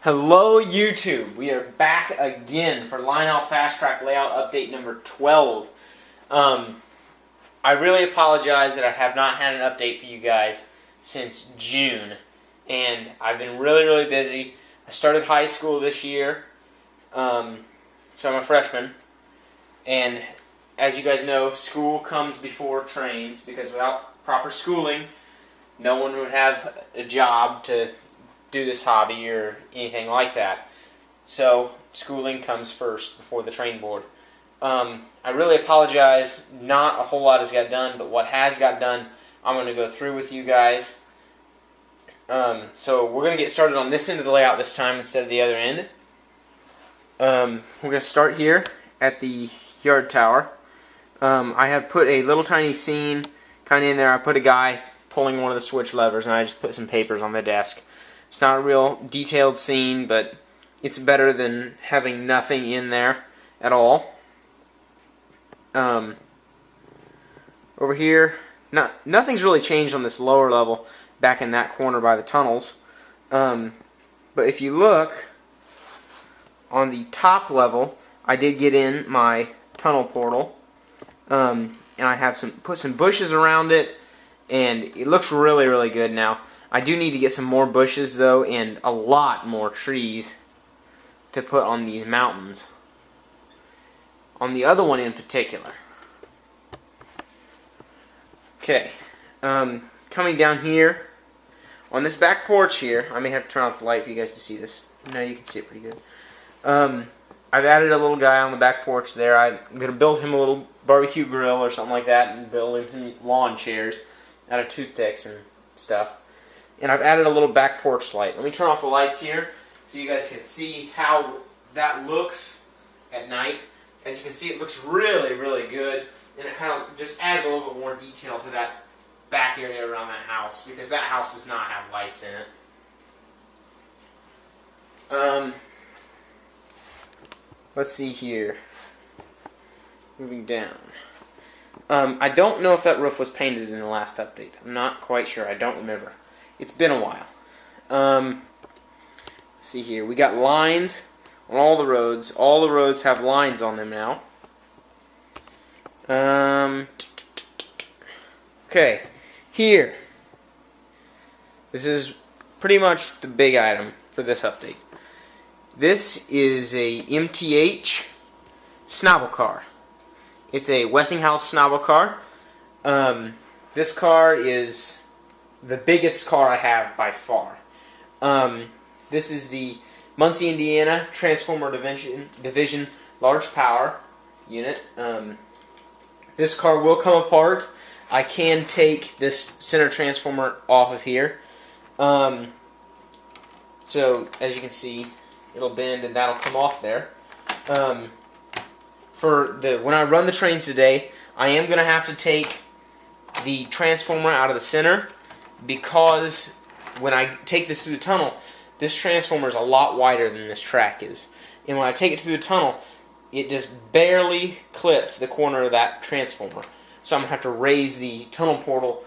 Hello YouTube, we are back again for Lionel Fastrack layout update number 12. I really apologize that I have not had an update for you guys since June, and I've been really busy. I started high school this year, so I'm a freshman, and as you guys know, school comes before trains, because without proper schooling, no one would have a job to do this hobby or anything like that. So schooling comes first before the train board. I really apologize. Not a whole lot has got done, but what has got done, I'm going to go through with you guys. So we're going to get started on this end of the layout this time instead of the other end. We're going to start here at the yard tower. I have put a little tiny scene kind of in there. I put a guy pulling one of the switch levers, and I just put some papers on the desk. It's not a real detailed scene, but it's better than having nothing in there at all. Over here, nothing's really changed on this lower level back in that corner by the tunnels. But if you look on the top level, I did get in my tunnel portal, and I have put some bushes around it, and it looks really good now. I do need to get some more bushes though, and a lot more trees to put on these mountains. On the other one in particular. Okay, coming down here, on this back porch here, I may have to turn off the light for you guys to see this. No, you can see it pretty good. I've added a little guy on the back porch there. I'm going to build him a little barbecue grill or something like that, and build him some lawn chairs out of toothpicks and stuff. And I've added a little back porch light. Let me turn off the lights here so you guys can see how that looks at night. As you can see, it looks really good, and it kind of just adds a little bit more detail to that back area around that house, because that house does not have lights in it. Let's see here. Moving down. I don't know if that roof was painted in the last update. I'm not quite sure. I don't remember. It's been a while. Let's see here. We got lines on all the roads. All the roads have lines on them now. Okay. Here. This is pretty much the big item for this update. This is a MTH Snobble car. It's a Westinghouse Snobble car. This car is the biggest car I have by far. This is the Muncie, Indiana Transformer Division Large Power Unit. This car will come apart. I can take this center transformer off of here. So as you can see, it'll bend and that'll come off there. When I run the trains today, I am going to have to take the transformer out of the center, because when I take this through the tunnel, this transformer is a lot wider than this track is. And when I take it through the tunnel, it just barely clips the corner of that transformer. So I'm going to have to raise the tunnel portal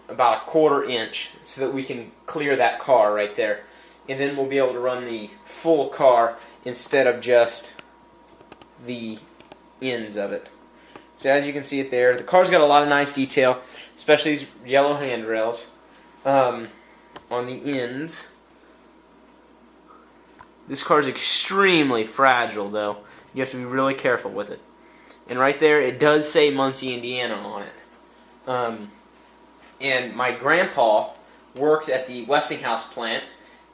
about a 1/4 inch so that we can clear that car right there. And then we'll be able to run the full car instead of just the ends of it. So as you can see it there, the car's got a lot of nice detail, especially these yellow handrails on the ends. This car is extremely fragile though. You have to be really careful with it. And right there, it does say Muncie, Indiana on it. And my grandpa worked at the Westinghouse plant,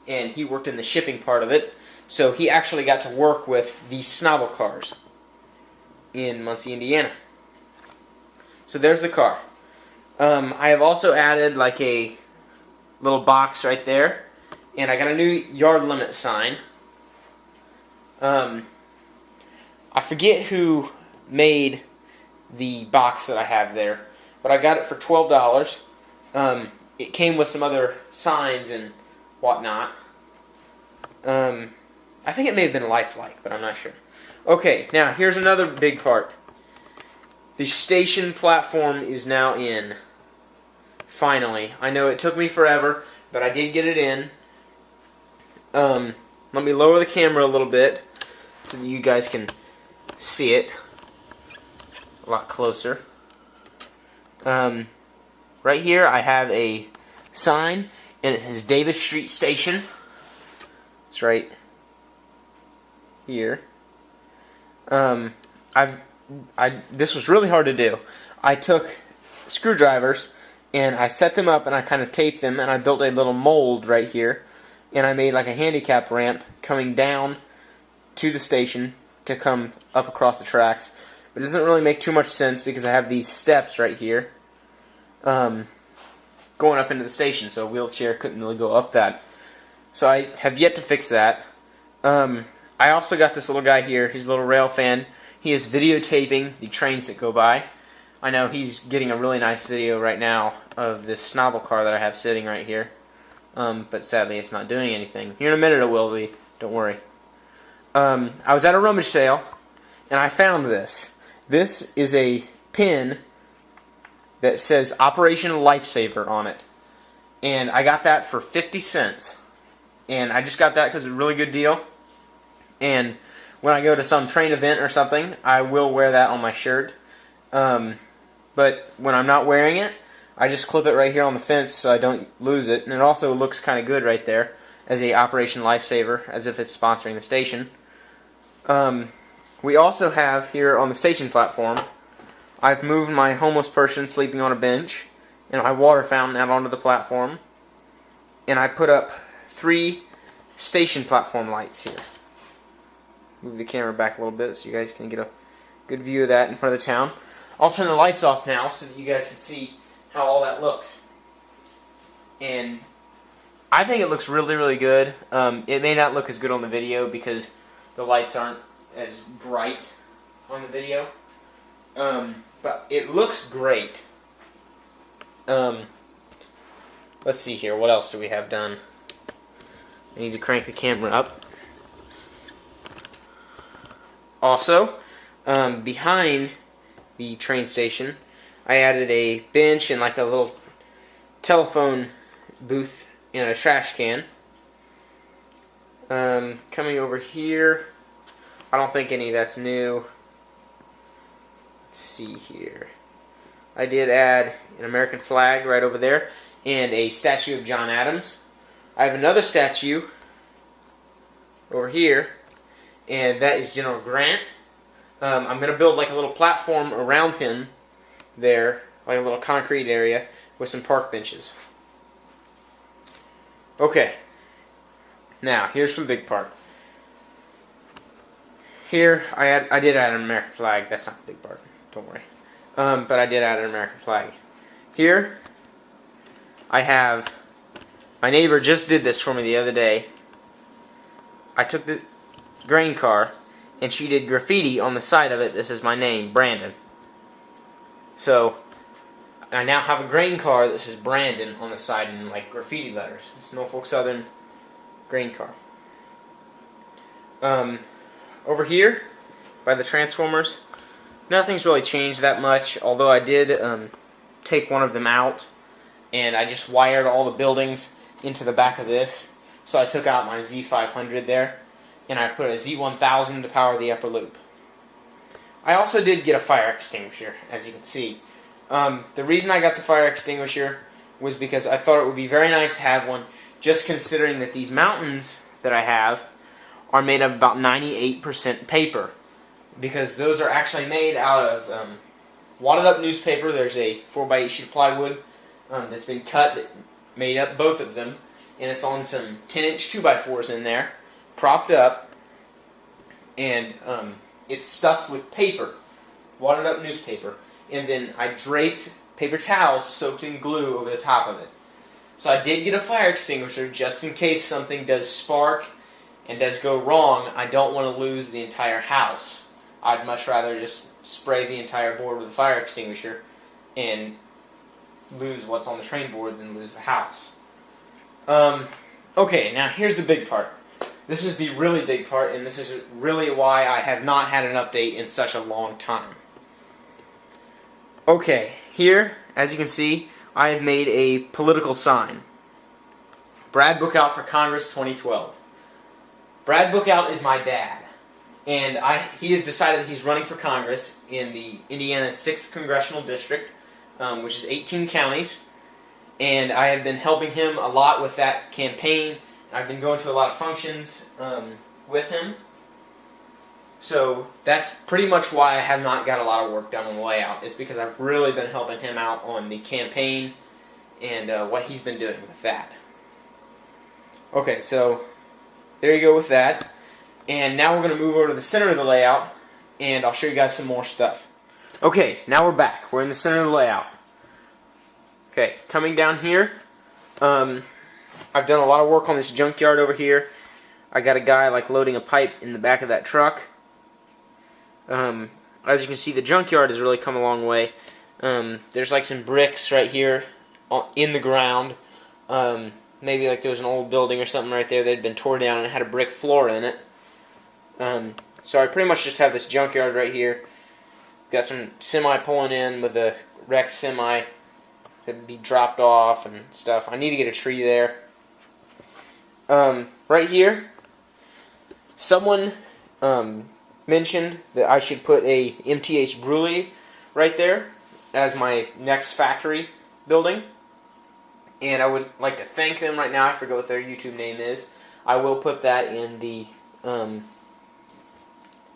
and he worked in the shipping part of it, so he actually got to work with these Snobble cars in Muncie, Indiana. So there's the car. I have also added like a little box right there, and I got a new yard limit sign. I forget who made the box that I have there, but I got it for $12. It came with some other signs and whatnot. I think it may have been lifelike, but I'm not sure. Okay, now here's another big part. The station platform is now in. Finally. I know it took me forever, but I did get it in. let me lower the camera a little bit so that you guys can see it a lot closer. Right here I have a sign, and it says Davis Street Station. It's right here. This was really hard to do. I took screwdrivers and I set them up and I kind of taped them, and I built a little mold right here, and I made like a handicap ramp coming down to the station to come up across the tracks. But it doesn't really make too much sense because I have these steps right here going up into the station, so a wheelchair couldn't really go up that. So I have yet to fix that. I also got this little guy here. He's a little rail fan. He is videotaping the trains that go by. I know he's getting a really nice video right now of this snobble car that I have sitting right here. But sadly it's not doing anything. Here in a minute it will be. Don't worry. I was at a rummage sale and I found this. This is a pin that says Operation Lifesaver on it. And I got that for 50 cents. And I just got that because it's a really good deal. And when I go to some train event or something, I will wear that on my shirt. But when I'm not wearing it, I just clip it right here on the fence so I don't lose it. And it also looks kind of good right there as a Operation Lifesaver, as if it's sponsoring the station. We also have here on the station platform, I've moved my homeless person sleeping on a bench and my water fountain out onto the platform. And I put up 3 station platform lights here. Move the camera back a little bit so you guys can get a good view of that in front of the town. I'll turn the lights off now so that you guys can see how all that looks. And I think it looks really, really good. It may not look as good on the video because the lights aren't as bright on the video. But it looks great. Let's see here. What else do we have done? I need to crank the camera up. Also, behind the train station, I added a bench and like a little telephone booth and a trash can. Coming over here, I don't think any of that's new. Let's see here. I did add an American flag right over there and a statue of John Adams. I have another statue over here, and that is General Grant. I'm going to build like a little platform around him there, like a little concrete area with some park benches. Okay, now here's for the big part. Here I did add an American flag. That's not the big part, don't worry. But I did add an American flag. Here I have, my neighbor just did this for me the other day. I took the grain car and she did graffiti on the side of it. This is my name, Brandon. So I now have a grain car that says Brandon on the side in like graffiti letters. It's Norfolk Southern grain car. Over here by the transformers, nothing's really changed that much, although I did take one of them out and I just wired all the buildings into the back of this. So I took out my Z500 there and I put a Z1000 to power the upper loop. I also did get a fire extinguisher, as you can see. The reason I got the fire extinguisher was because I thought it would be very nice to have one, just considering that these mountains that I have are made of about 98% paper, because those are actually made out of wadded up newspaper. There's a 4x8 sheet of plywood that's been cut, that made up both of them, and it's on some 10-inch 2x4s in there, propped up, and it's stuffed with paper, wadded up newspaper, and then I draped paper towels soaked in glue over the top of it. So I did get a fire extinguisher just in case something does spark and does go wrong. I don't want to lose the entire house. I'd much rather just spray the entire board with a fire extinguisher and lose what's on the train board than lose the house. Okay, now here's the big part. This is the really big part, and this is really why I have not had an update in such a long time. Okay, here, as you can see, I have made a political sign. Brad Book Out for Congress 2012. Brad Bookout is my dad, and he has decided that he's running for Congress in the Indiana 6th Congressional District, which is 18 counties, and I have been helping him a lot with that campaign. I've been going to a lot of functions with him. So that's pretty much why I have not got a lot of work done on the layout, is because I've really been helping him out on the campaign and what he's been doing with that. Okay, so there you go with that. And now we're going to move over to the center of the layout, and I'll show you guys some more stuff. Okay, now we're back. We're in the center of the layout. Okay, coming down here, I've done a lot of work on this junkyard over here. I got a guy like loading a pipe in the back of that truck. As you can see, the junkyard has really come a long way. There's like some bricks right here in the ground. Maybe like there was an old building or something right there that had been torn down and it had a brick floor in it. So I pretty much just have this junkyard right here. Got some semi pulling in with a wrecked semi that'd be dropped off and stuff. I need to get a tree there. Right here, someone mentioned that I should put a MTH brewery right there as my next factory building, and I would like to thank them right now. I forget what their YouTube name is. I will put that in the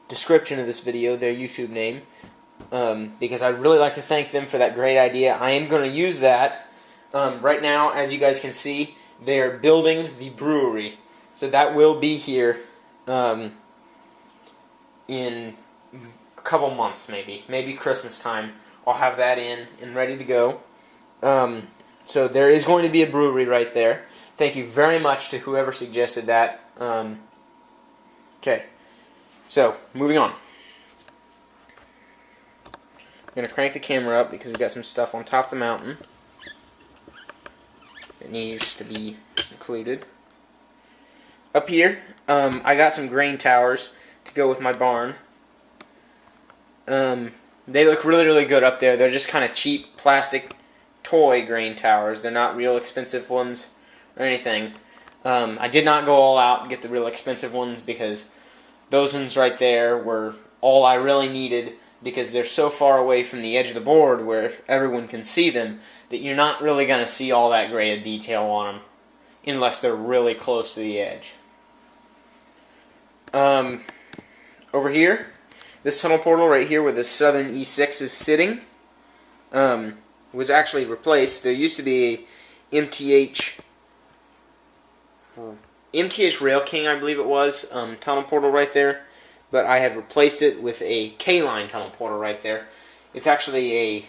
description of this video, their YouTube name, because I'd really like to thank them for that great idea. I am going to use that. Right now, as you guys can see, they're building the brewery, so that will be here in a couple months, maybe Christmas time. I'll have that in and ready to go. So there is going to be a brewery right there. Thank you very much to whoever suggested that. Okay, so moving on. I'm going to crank the camera up because we've got some stuff on top of the mountain that needs to be included. Up here, I got some grain towers to go with my barn. They look really, really good up there. They're just kind of cheap plastic toy grain towers. They're not real expensive ones or anything. I did not go all out and get the real expensive ones because those ones right there were all I really needed, because they're so far away from the edge of the board where everyone can see them that you're not really going to see all that great a detail on them unless they're really close to the edge. Over here, this tunnel portal right here where the southern E6 is sitting was actually replaced. There used to be a MTH Rail King, I believe it was, tunnel portal right there, but I have replaced it with a K-line tunnel portal right there. It's actually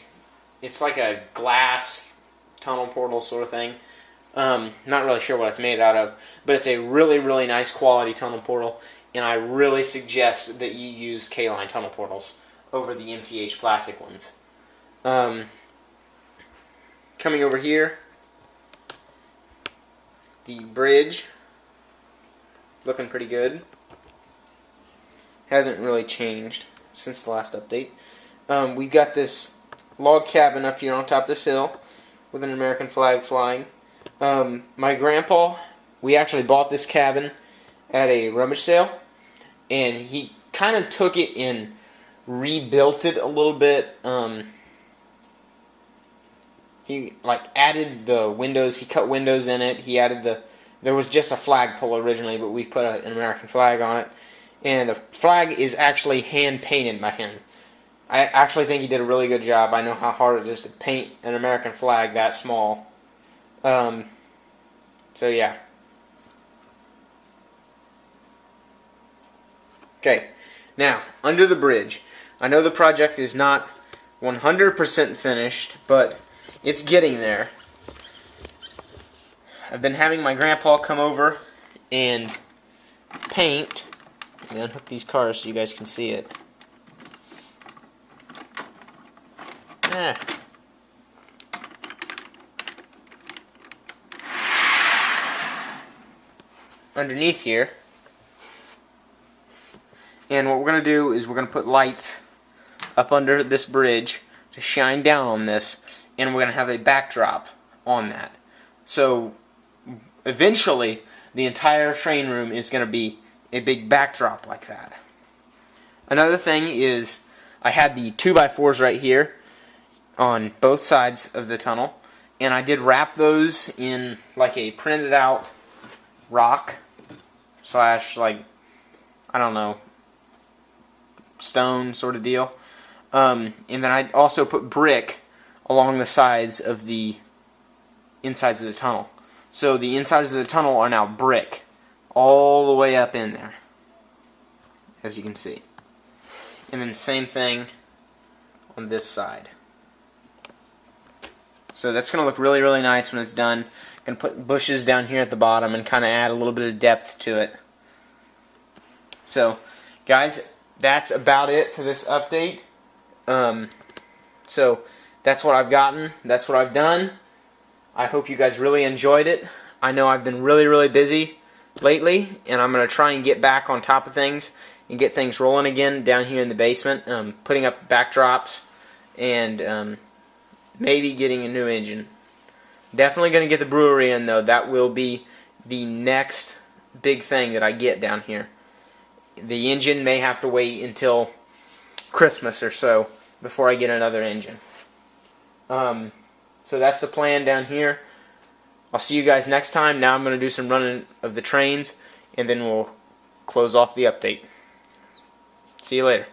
it's like a glass tunnel portal sort of thing. Not really sure what it's made out of, but it's a really, really nice quality tunnel portal, and I really suggest that you use K-line tunnel portals over the MTH plastic ones. Coming over here, the bridge, looking pretty good. Hasn't really changed since the last update. We've got this log cabin up here on top of this hill with an American flag flying. My grandpa, we actually bought this cabin at a rummage sale, and he kind of took it and rebuilt it a little bit. He like added the windows, he cut windows in it, he added there was just a flagpole originally, but we put an American flag on it, and the flag is actually hand painted by him. I actually think he did a really good job. I know how hard it is to paint an American flag that small. So yeah. Okay, now, under the bridge. I know the project is not 100% finished, but it's getting there. I've been having my grandpa come over and paint. Let me unhook these cars so you guys can see it. Underneath here. And what we're going to do is we're going to put lights up under this bridge to shine down on this, and we're going to have a backdrop on that. So eventually the entire train room is going to be a big backdrop like that. Another thing is I had the 2x4s right here on both sides of the tunnel, and I did wrap those in like a printed out rock slash, like, I don't know, stone sort of deal. And then I also put brick along the sides of the insides of the tunnel. So the insides of the tunnel are now brick all the way up in there, as you can see. And then same thing on this side. So that's going to look really, really nice when it's done. Going to put bushes down here at the bottom and kind of add a little bit of depth to it. So, guys, that's about it for this update. So that's what I've gotten. That's what I've done. I hope you guys really enjoyed it. I know I've been really, really busy lately, and I'm going to try and get back on top of things and get things rolling again down here in the basement, putting up backdrops and maybe getting a new engine. Definitely going to get the brewery in, though. That will be the next big thing that I get down here. The engine may have to wait until Christmas or so before I get another engine. So that's the plan down here. I'll see you guys next time. Now I'm going to do some running of the trains, and then we'll close off the update. See you later.